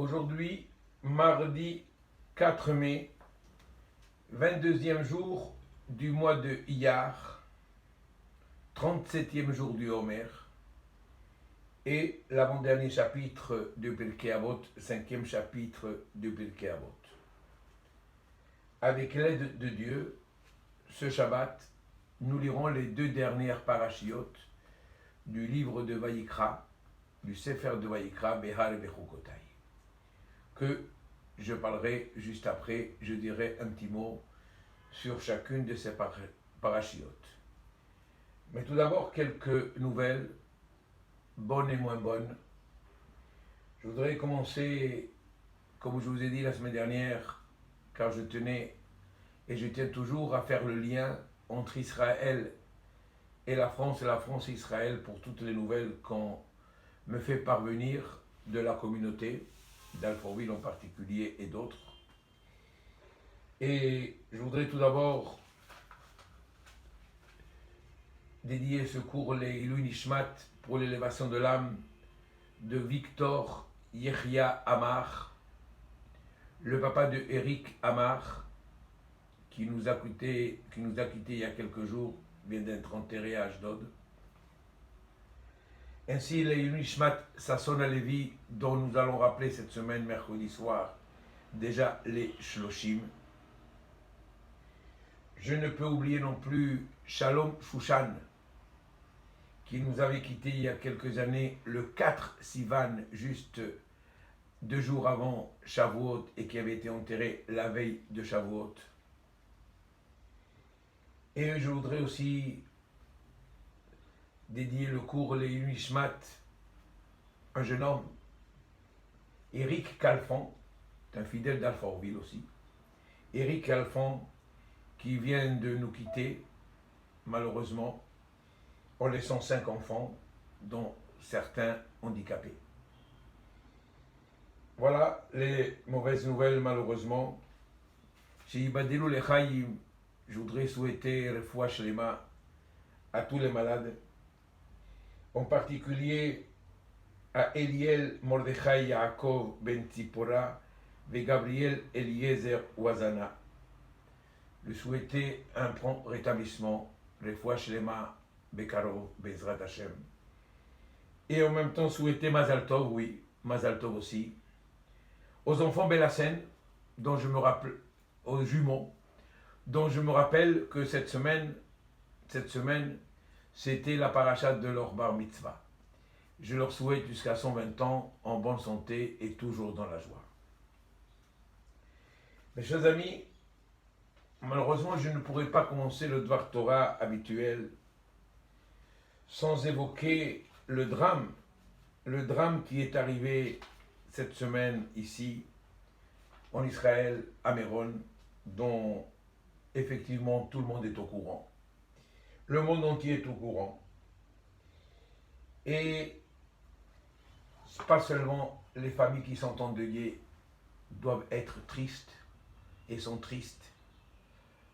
Aujourd'hui, mardi 4 mai, 22e jour du mois de Iyar, 37e jour du Homer, et l'avant-dernier chapitre de Pirkei Avot, 5e chapitre de Pirkei Avot. Avec l'aide de Dieu, ce Shabbat, nous lirons les deux dernières parashiyot du livre de Vayikra, du Sefer de Vayikra, Behar et Bechukotai, que je parlerai juste après. Je dirai un petit mot sur chacune de ces parashiyot. Mais tout d'abord, quelques nouvelles, bonnes et moins bonnes. Je voudrais commencer, comme je vous ai dit la semaine dernière, car je tenais et je tiens toujours à faire le lien entre Israël et la France et Israël pour toutes les nouvelles qu'on me fait parvenir de la communauté, d'Alfortville en particulier et d'autres. Et je voudrais tout d'abord dédier ce cours, les Ilui Nishmat, pour l'élévation de l'âme de Victor Yehia Amar, le papa de Eric Amar, qui nous a quitté il y a quelques jours, vient d'être enterré à Ashdod. Ainsi, les Ilui Nishmat Sasson Alevi, dont nous allons rappeler cette semaine, mercredi soir, déjà les Shloshim. Je ne peux oublier non plus Shalom Shushan, qui nous avait quitté il y a quelques années, le 4 Sivan, juste 2 jours avant Shavuot, et qui avait été enterré la veille de Shavuot. Et je voudrais aussi dédier le cours Les Ilui Nishmat, un jeune homme, Eric Calfon, un fidèle d'Alfortville aussi. Eric Calfon, qui vient de nous quitter, malheureusement, en laissant 5 enfants, dont certains handicapés. Voilà les mauvaises nouvelles, malheureusement. Chez Ibadilou Lechaïm, je voudrais souhaiter Refoua Shlema à tous les malades, en particulier à Eliel Mordechai Yaakov Ben Tzipora et Gabriel Eliezer Wazana. Lui souhaiter un prompt rétablissement, Refoua Shlema Bekaro Bezrat Hashem. Et en même temps souhaiter Mazal Tov, oui, Mazal Tov aussi, aux enfants Bellassen, dont je me rappelle, aux jumeaux, dont je me rappelle que cette semaine, c'était la paracha de leur bar mitzvah. Je leur souhaite jusqu'à 120 ans, en bonne santé et toujours dans la joie. Mes chers amis, malheureusement, je ne pourrai pas commencer le Dvar Torah habituel sans évoquer le drame qui est arrivé cette semaine ici, en Israël, à Méron, dont effectivement tout le monde est au courant. Le monde entier est au courant. Et pas seulement les familles qui sont endeuillées doivent être tristes et sont tristes.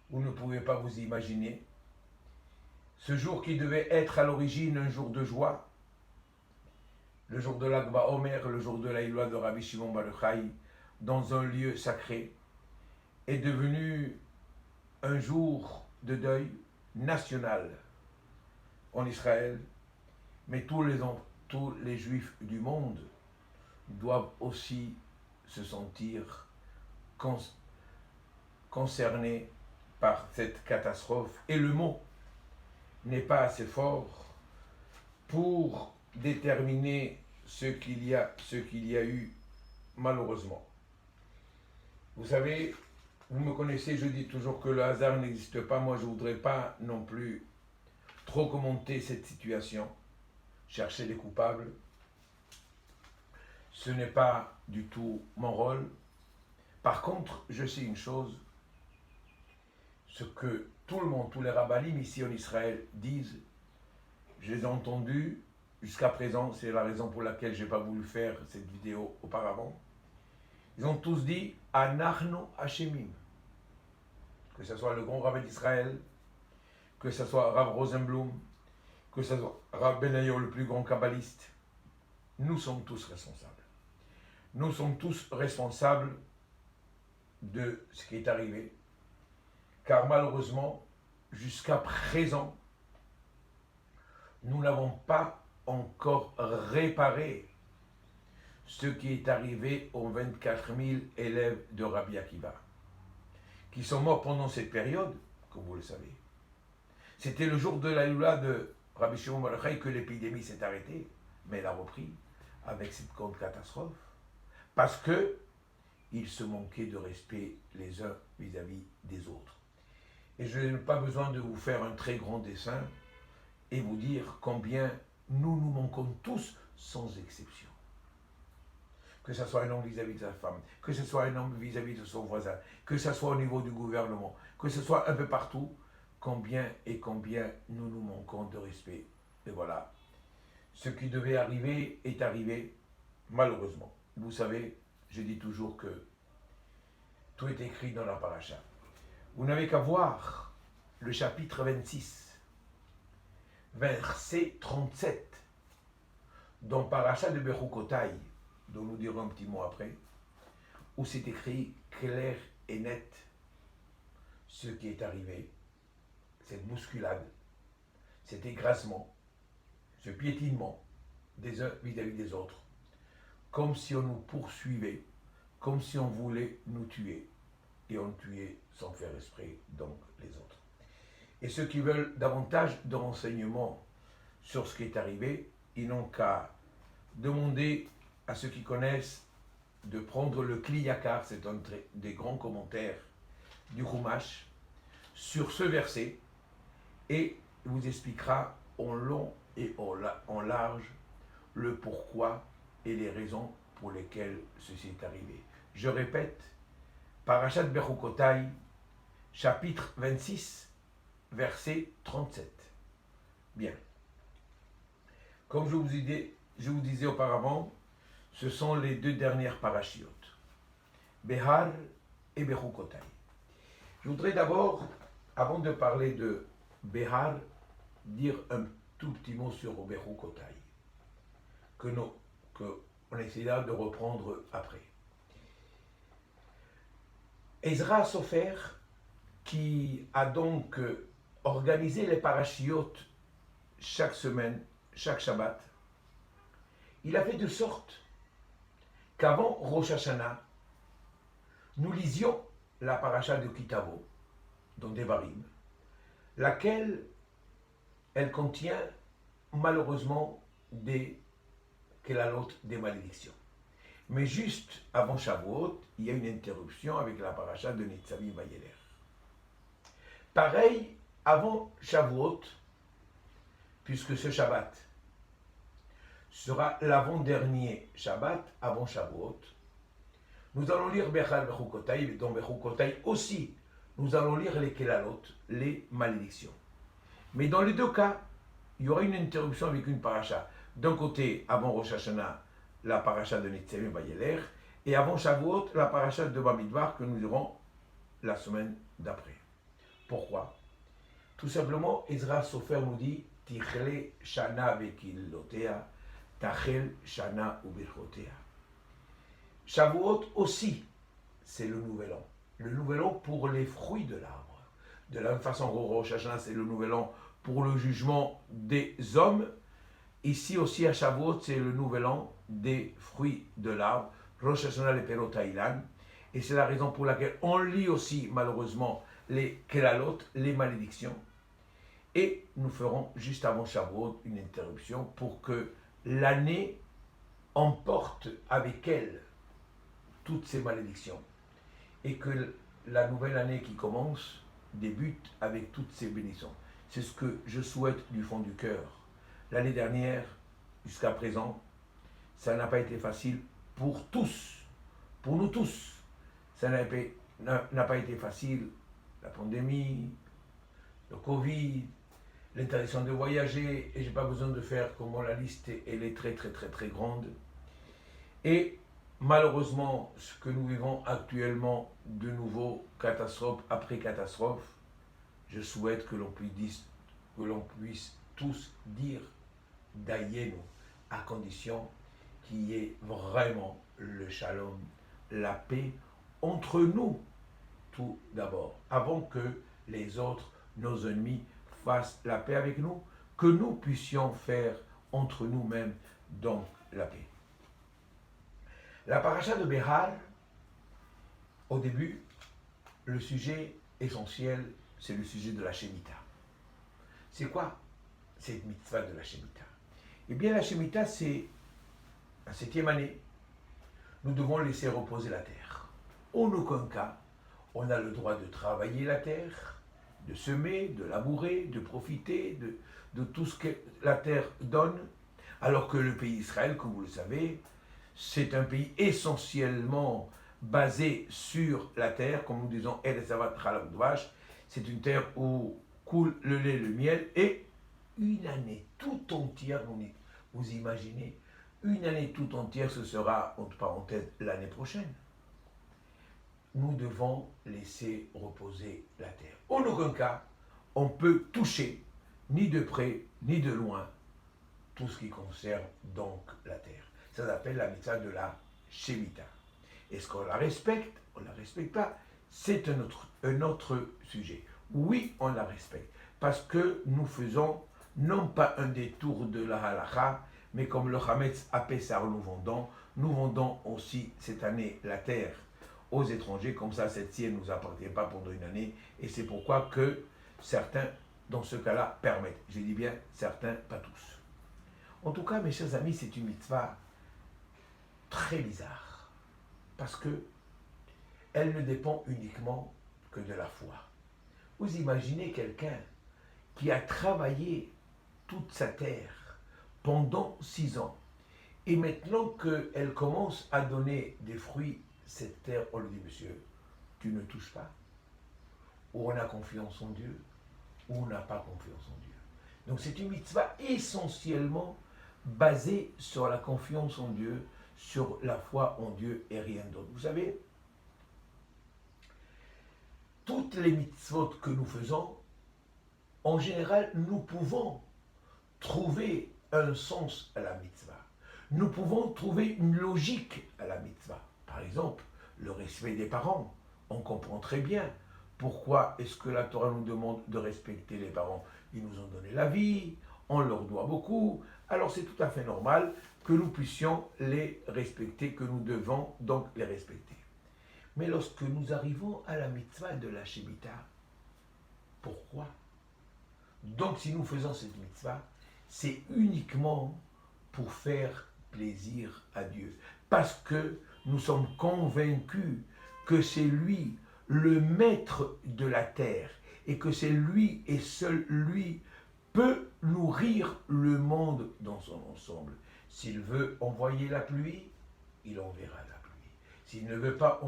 Vous ne pouvez pas vous imaginer. Ce jour qui devait être à l'origine un jour de joie, le jour de l'Ag BaOmer, le jour de la Hilwa de Rabbi Shimon Bar Yochai, dans un lieu sacré, est devenu un jour de deuil national en Israël, mais tous les juifs du monde doivent aussi se sentir concernés par cette catastrophe. Et le mot n'est pas assez fort pour déterminer ce qu'il y a eu malheureusement. Vous savez, vous me connaissez, je dis toujours que le hasard n'existe pas. Moi, je ne voudrais pas non plus trop commenter cette situation, chercher les coupables. Ce n'est pas du tout mon rôle. Par contre, je sais une chose, ce que tout le monde, tous les rabbinim ici en Israël disent, je les ai entendus jusqu'à présent, c'est la raison pour laquelle je n'ai pas voulu faire cette vidéo auparavant. Ils ont tous dit « Anachnu Hashemim », que ce soit le grand rabbin d'Israël, que ce soit Rav Rosenblum, que ce soit Rav Benayo, le plus grand kabbaliste. Nous sommes tous responsables. Nous sommes tous responsables de ce qui est arrivé, car malheureusement, jusqu'à présent, nous n'avons pas encore réparé ce qui est arrivé aux 24 000 élèves de Rabbi Akiva, qui sont morts pendant cette période, comme vous le savez. C'était le jour de la Lula de Rabbi Shimon bar Yochai que l'épidémie s'est arrêtée, mais elle a repris avec cette grande catastrophe, parce que ils se manquaient de respect les uns vis-à-vis des autres. Et je n'ai pas besoin de vous faire un très grand dessin et vous dire combien nous nous manquons tous sans exception. Que ce soit un homme vis-à-vis de sa femme, que ce soit un homme vis-à-vis de son voisin, que ce soit au niveau du gouvernement, que ce soit un peu partout, combien et combien nous nous manquons de respect. Et voilà, ce qui devait arriver est arrivé, malheureusement. Vous savez, je dis toujours que tout est écrit dans la paracha. Vous n'avez qu'à voir le chapitre 26, verset 37, dans paracha de Bechukotai, dont nous dirons un petit mot après, où c'est écrit clair et net ce qui est arrivé, cette bousculade, cet écrasement, ce piétinement des uns vis-à-vis des autres, comme si on nous poursuivait, comme si on voulait nous tuer, et on tuait sans faire esprit donc les autres. Et ceux qui veulent davantage de renseignements sur ce qui est arrivé, ils n'ont qu'à demander à ceux qui connaissent de prendre le Kli Yakar, c'est un des grands commentaires du Chumash, sur ce verset, et il vous expliquera en long et en large le pourquoi et les raisons pour lesquelles ceci est arrivé. Je répète, Parashat Bechukotai, chapitre 26, verset 37. Bien. Comme je vous disais auparavant, ce sont les deux dernières parachiotes, Behar et Bechukotai. Je voudrais d'abord, avant de parler de Behar, dire un tout petit mot sur Bechukotai, qu'on essaiera de reprendre après. Ezra Sofer, qui a donc organisé les parachiotes chaque semaine, chaque Shabbat, il a fait de sorte qu'avant Rosh Hashanah, nous lisions la paracha de Kitavo, dans Devarim, laquelle elle contient malheureusement des kelalot, des malédictions. Mais juste avant Shavuot, il y a une interruption avec la paracha de Nitzavim Vayeler. Pareil, avant Shavuot, puisque ce Shabbat sera l'avant-dernier Shabbat avant Shavuot, nous allons lire Bechal Bechukotai, et dans Bechukotai aussi, nous allons lire les kelalot, les malédictions. Mais dans les deux cas, il y aura une interruption avec une paracha. D'un côté, avant Rosh Hashanah, la paracha de Nitzavim Vayeler, et avant Shavuot, la paracha de Bamidbar que nous lirons la semaine d'après. Pourquoi? Tout simplement, Ezra Sofer nous dit Tichle Shana Vekilotea, Tachel Shana Ubirchotea. Shavuot aussi, c'est le nouvel an. Le nouvel an pour les fruits de l'arbre. De la même façon, Rosh Hashanah, c'est le nouvel an pour le jugement des hommes. Ici aussi, à Shavuot, c'est le nouvel an des fruits de l'arbre. Rosh Hashanah, les Perot Haïlan. Et c'est la raison pour laquelle on lit aussi, malheureusement, les kelalot, les malédictions. Et nous ferons, juste avant Shavuot, une interruption pour que l'année emporte avec elle toutes ces malédictions. Et que la nouvelle année qui commence débute avec toutes ces bénédictions. C'est ce que je souhaite du fond du cœur. L'année dernière, jusqu'à présent, ça n'a pas été facile pour tous, pour nous tous. Ça n'a pas été facile, la pandémie, le Covid, l'interdiction de voyager, et je n'ai pas besoin de faire comment la liste, elle est très très très très grande. Et malheureusement, ce que nous vivons actuellement, de nouveau, catastrophe après catastrophe, je souhaite que l'on puisse tous dire Dayenu, à condition qui est vraiment le shalom, la paix entre nous, tout d'abord, avant que les autres, nos ennemis, fassent la paix avec nous, que nous puissions faire entre nous-mêmes donc la paix. La paracha de Behar, au début, le sujet essentiel, c'est le sujet de la Shemitah. C'est quoi cette mitzvah de la Shemitah? Eh bien, la Shemitah, c'est la 7e année. Nous devons laisser reposer la terre. En aucun cas, on a le droit de travailler la terre, de semer, de labourer, de profiter de tout ce que la terre donne, alors que le pays Israël, comme vous le savez, c'est un pays essentiellement basé sur la terre, comme nous disons, El Savat Chalak Dvash. C'est une terre où coule le lait, le miel, et une année tout entière, vous imaginez, une année tout entière, ce sera, entre parenthèses, l'année prochaine. Nous devons laisser reposer la terre. En aucun cas, on peut toucher, ni de près, ni de loin, tout ce qui concerne donc la terre. Ça s'appelle la mitzvah de la Shemitah. Est-ce qu'on la respecte? On ne la respecte pas. C'est un autre sujet. Oui, on la respecte. Parce que nous faisons non pas un détour de la halakha, mais comme le Hametz à Pessar nous vendons aussi cette année la terre aux étrangers. Comme ça, cette-ci ne nous appartient pas pendant une année. Et c'est pourquoi que certains, dans ce cas-là, permettent. Je dis bien certains, pas tous. En tout cas, mes chers amis, c'est une mitzvah très bizarre. Parce que elle ne dépend uniquement que de la foi. Vous imaginez quelqu'un qui a travaillé toute sa terre pendant 6 ans, et maintenant qu'elle commence à donner des fruits, cette terre, on lui dit, monsieur, tu ne touches pas. Ou on a confiance en Dieu, ou on n'a pas confiance en Dieu. Donc c'est une mitzvah essentiellement basée sur la confiance en Dieu, sur la foi en Dieu et rien d'autre. Vous savez, toutes les mitzvot que nous faisons, en général, nous pouvons trouver un sens à la mitzvah. Nous pouvons trouver une logique à la mitzvah. Par exemple, le respect des parents. On comprend très bien pourquoi est-ce que la Torah nous demande de respecter les parents. Ils nous ont donné la vie, on leur doit beaucoup. Alors c'est tout à fait normal que nous puissions les respecter, que nous devons donc les respecter. Mais lorsque nous arrivons à la mitzvah de la Shemitah, pourquoi? Donc si nous faisons cette mitzvah, c'est uniquement pour faire plaisir à Dieu. Parce que nous sommes convaincus que c'est lui le maître de la terre et que c'est lui et seul lui peut nourrir le monde dans son ensemble. S'il veut envoyer la pluie, il enverra la pluie. S'il ne veut pas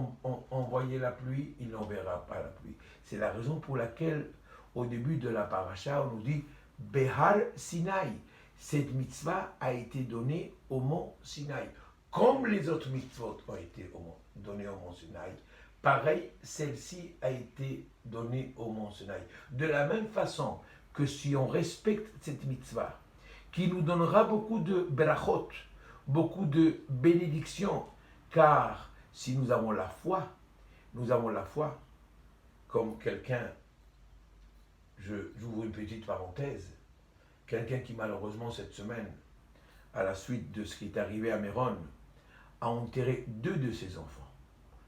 envoyer la pluie, il n'enverra pas la pluie. C'est la raison pour laquelle, au début de la paracha, on nous dit Behar Sinaï. Cette mitzvah a été donnée au mont Sinaï. Comme les autres mitzvot ont été données au mont Sinaï, pareil, celle-ci a été donnée au mont Sinaï. De la même façon que si on respecte cette mitzvah, qui nous donnera beaucoup de berachot, beaucoup de bénédictions, car si nous avons la foi, comme quelqu'un, j'ouvre une petite parenthèse, quelqu'un qui malheureusement cette semaine, à la suite de ce qui est arrivé à Méron, a enterré 2 de ses enfants.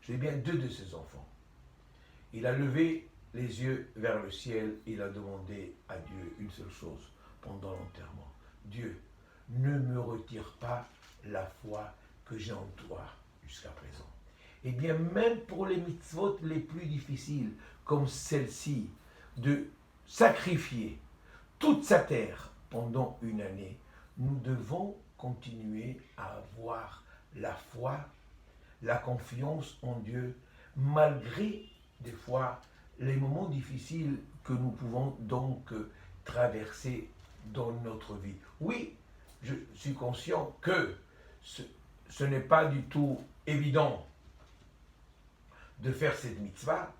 Je dis bien 2 de ses enfants. Il a levé les yeux vers le ciel, il a demandé à Dieu une seule chose pendant l'enterrement. Dieu, ne me retire pas la foi que j'ai en toi jusqu'à présent. Eh bien, même pour les mitzvot les plus difficiles, comme celle-ci, de sacrifier toute sa terre pendant une année, nous devons continuer à avoir la foi, la confiance en Dieu, malgré des fois les moments difficiles que nous pouvons donc traverser dans notre vie. Oui, je suis conscient que ce n'est pas du tout évident de faire cette mitzvah,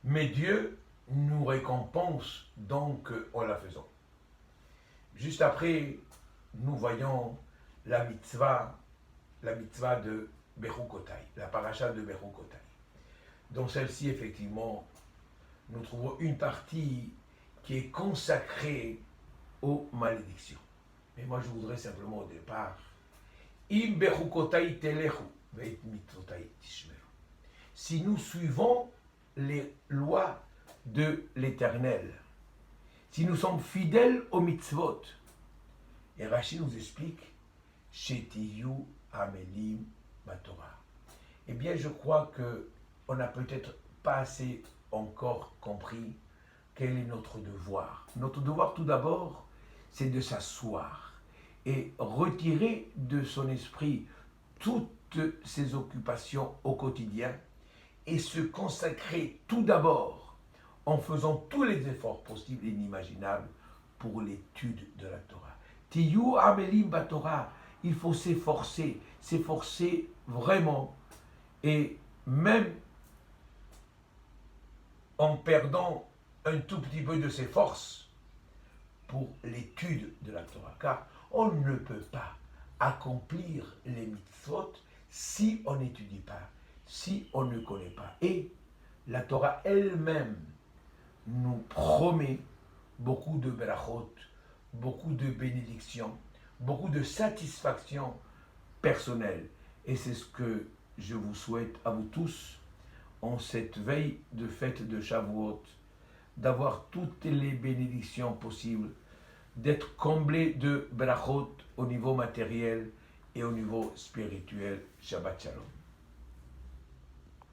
mais Dieu nous récompense donc en la faisant. Juste après, nous voyons la mitzvah la mitzvah de Bechukotai, la paracha de Bechukotai. Dans celle-ci, effectivement, nous trouvons une partie qui est consacrée aux malédictions. Mais moi, je voudrais simplement au départ, Im Bechukotai telechu, veit mitzvotai tishmeru. Si nous suivons les lois de l'Éternel, si nous sommes fidèles aux mitzvot, et Rashi nous explique, Shetiyu amelim batorah. Eh bien, je crois qu'on n'a peut-être pas assez encore compris quel est notre devoir. Notre devoir, tout d'abord, c'est de s'asseoir et retirer de son esprit toutes ses occupations au quotidien et se consacrer tout d'abord en faisant tous les efforts possibles et inimaginables pour l'étude de la Torah. Tiyu amelim batorah, il faut s'efforcer vraiment, et même en perdant un tout petit peu de ses forces pour l'étude de la Torah, car on ne peut pas accomplir les mitzvot si on n'étudie pas, si on ne connaît pas. Et la Torah elle-même nous promet beaucoup de berachot, beaucoup de bénédictions, beaucoup de satisfaction personnelle. Et c'est ce que je vous souhaite à vous tous en cette veille de fête de Shavuot, d'avoir toutes les bénédictions possibles, d'être comblé de berachot au niveau matériel et au niveau spirituel. Shabbat Shalom.